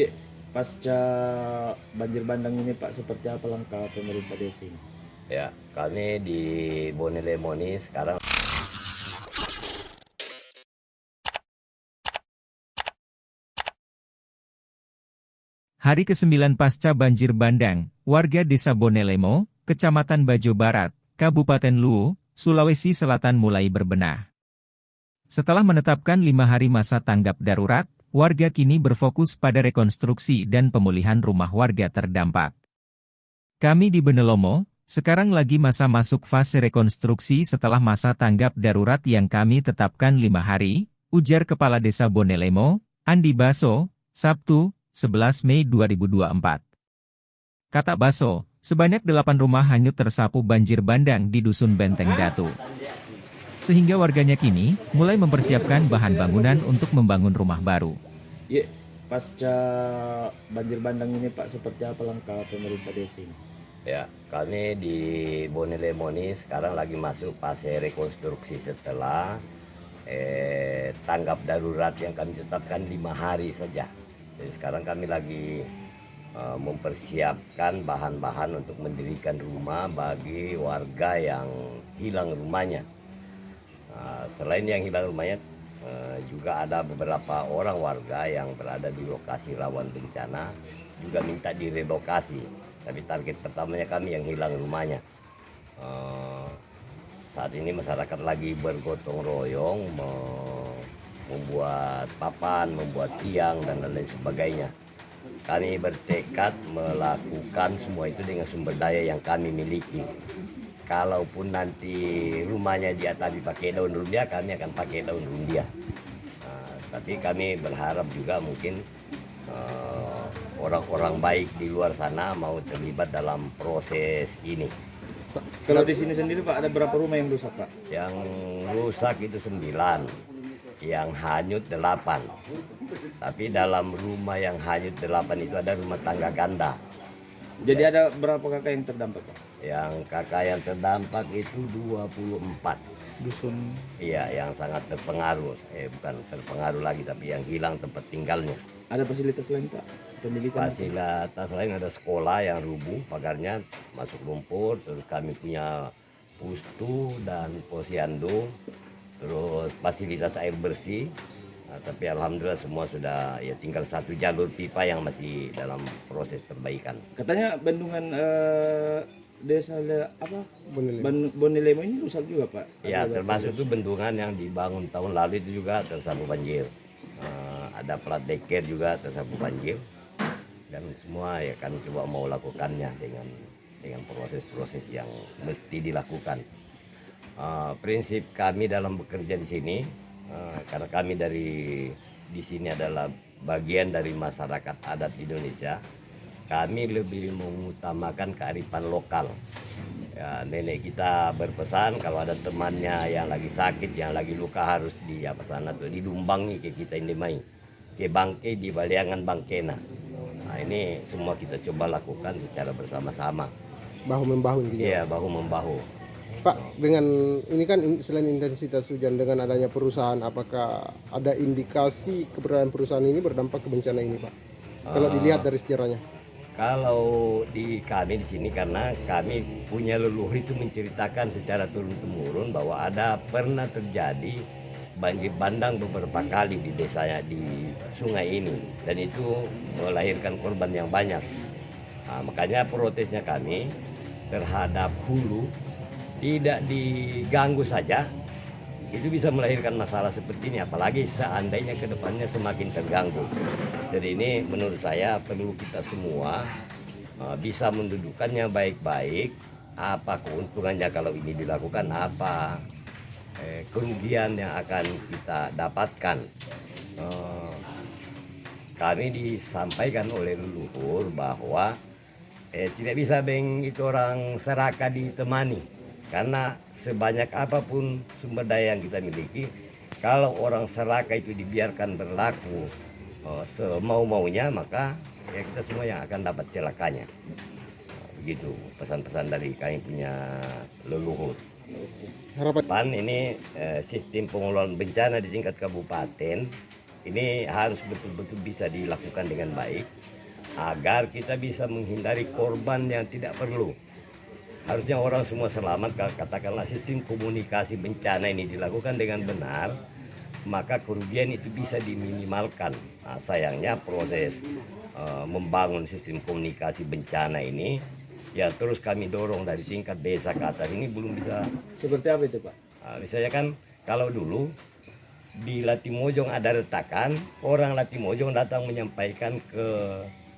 Ya, pasca banjir bandang ini Pak, seperti apa langkah pemerintah desa ini? Ya, kami di Bone Lemoni sekarang Hari ke-9 pasca banjir bandang, warga Desa Bonelemo, Kecamatan Bajo Barat, Kabupaten Luwu, Sulawesi Selatan mulai berbenah. Setelah menetapkan 5 hari masa tanggap darurat, warga kini berfokus pada rekonstruksi dan pemulihan rumah warga terdampak. Kami di Bonelomo, sekarang lagi masa masuk fase rekonstruksi setelah masa tanggap darurat yang kami tetapkan 5 hari, ujar Kepala Desa Bonelemo, Andi Baso, Sabtu, 11 Mei 2024. Kata Baso, sebanyak 8 rumah hanyut tersapu banjir bandang di Dusun Benteng Datu. Sehingga warganya kini mulai mempersiapkan bahan bangunan untuk membangun rumah baru. Ya, pasca banjir bandang ini Pak, seperti apa langkah pemerintah desa ini? ya kami di Bone Lemoni sekarang lagi masuk fase rekonstruksi setelah tanggap darurat yang kami tetapkan 5 hari saja. Jadi sekarang kami lagi mempersiapkan bahan-bahan untuk mendirikan rumah bagi warga yang hilang rumahnya. Selain yang hilang rumahnya, juga ada beberapa orang warga yang berada di lokasi rawan bencana juga minta direlokasi. Tapi target pertamanya kami yang hilang rumahnya. Saat ini masyarakat lagi bergotong royong membuat papan, membuat tiang dan lain sebagainya. Kami bertekad melakukan semua itu dengan sumber daya yang kami miliki. Kalaupun nanti rumahnya diatasi pakai daun rumbia, kami akan pakai daun rumbia. Tapi kami berharap juga mungkin orang-orang baik di luar sana mau terlibat dalam proses ini. Pak, kalau di sini sendiri Pak, ada berapa rumah yang rusak Pak? Yang rusak itu 9, yang hanyut 8. Tapi dalam rumah yang hanyut 8 itu ada rumah tangga ganda. Jadi ada berapa kakak yang terdampak Pak? Yang kakak yang terdampak itu 24. Dusun. Iya, yang sangat terpengaruh. Bukan terpengaruh lagi, tapi yang hilang tempat tinggalnya. Ada fasilitas lain Pak? Pendidikan? Fasilitas lain ada sekolah yang rubuh, pagarnya masuk lumpur. Terus kami punya pustu dan posyandu. Terus fasilitas air bersih. Tapi alhamdulillah semua sudah, ya tinggal satu jalur pipa yang masih dalam proses perbaikan. Katanya bendungan desa Bonelemo ini rusak juga Pak? Ya, termasuk itu bendungan yang dibangun tahun lalu itu juga tersapu banjir. Ada plat deker juga tersapu banjir. Dan semua ya kami coba mau lakukannya dengan proses-proses yang mesti dilakukan. Prinsip kami dalam bekerja di sini, karena kami di sini adalah bagian dari masyarakat adat Indonesia, kami lebih mengutamakan kearifan lokal. Ya, nenek kita berpesan kalau ada temannya yang lagi sakit, yang lagi luka harus sana tuh didumbangi ke kita ini mai ke bangke di baliangan bangkena. Nah, ini semua kita coba lakukan secara bersama-sama. Bahu membahu gitu. Iya, bahu membahu. Pak, dengan ini kan selain intensitas hujan, dengan adanya perusahaan, apakah ada indikasi keberadaan perusahaan ini berdampak ke bencana ini, Pak? Kalau dilihat dari sejarahnya. Kalau di kami di sini, karena kami punya leluhur itu menceritakan secara turun-temurun bahwa ada pernah terjadi banjir bandang beberapa kali di desanya di sungai ini, dan itu melahirkan korban yang banyak. Makanya protesnya kami terhadap hulu tidak diganggu saja, itu bisa melahirkan masalah seperti ini, apalagi seandainya ke depannya semakin terganggu. Jadi ini menurut saya perlu kita semua bisa mendudukannya baik-baik, apa keuntungannya kalau ini dilakukan, apa kerugian yang akan kita dapatkan. Kami disampaikan oleh leluhur bahwa tidak bisa itu orang serakah ditemani. Karena sebanyak apapun sumber daya yang kita miliki, kalau orang serakah itu dibiarkan berlaku semau-maunya, maka ya kita semua yang akan dapat celakanya. Begitu pesan-pesan dari kami punya leluhur. Harapan Ini sistem pengelolaan bencana di tingkat kabupaten Ini harus betul-betul bisa dilakukan dengan baik agar kita bisa menghindari korban yang tidak perlu. Harusnya orang semua selamat. Kalau katakanlah sistem komunikasi bencana ini dilakukan dengan benar, maka kerugian itu bisa diminimalkan. Nah, sayangnya proses membangun sistem komunikasi bencana ini ya terus kami dorong dari tingkat desa ke atas ini belum bisa. Seperti apa itu Pak? Misalnya kan kalau dulu di Latimojong ada retakan, orang Latimojong datang menyampaikan ke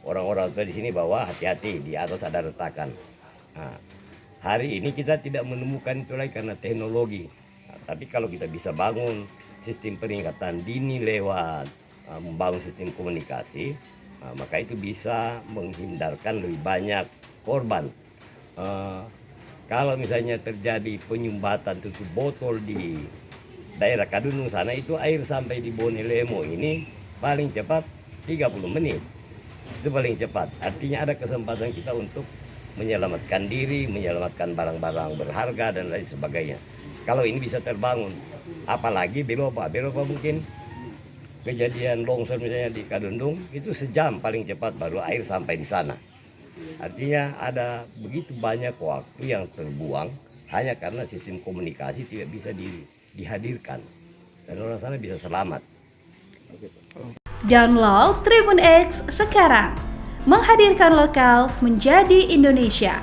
orang-orang tua di sini bahwa hati-hati di atas ada retakan. Nah, hari ini kita tidak menemukan itu lagi karena teknologi. Nah, tapi kalau kita bisa bangun sistem peringatan dini lewat membangun sistem komunikasi, maka itu bisa menghindarkan lebih banyak korban. Kalau misalnya terjadi penyumbatan tutup botol di daerah Kadundung sana, itu air sampai di Bonelemo ini paling cepat 30 menit. Itu paling cepat. Artinya ada kesempatan kita untuk menyelamatkan diri, menyelamatkan barang-barang berharga dan lain sebagainya. Kalau ini bisa terbangun, apalagi Belopa mungkin kejadian longsor misalnya di Kadundung itu sejam paling cepat baru air sampai di sana. Artinya ada begitu banyak waktu yang terbuang hanya karena sistem komunikasi tidak bisa dihadirkan dan orang sana bisa selamat. Download Tribun X sekarang, menghadirkan lokal menjadi Indonesia.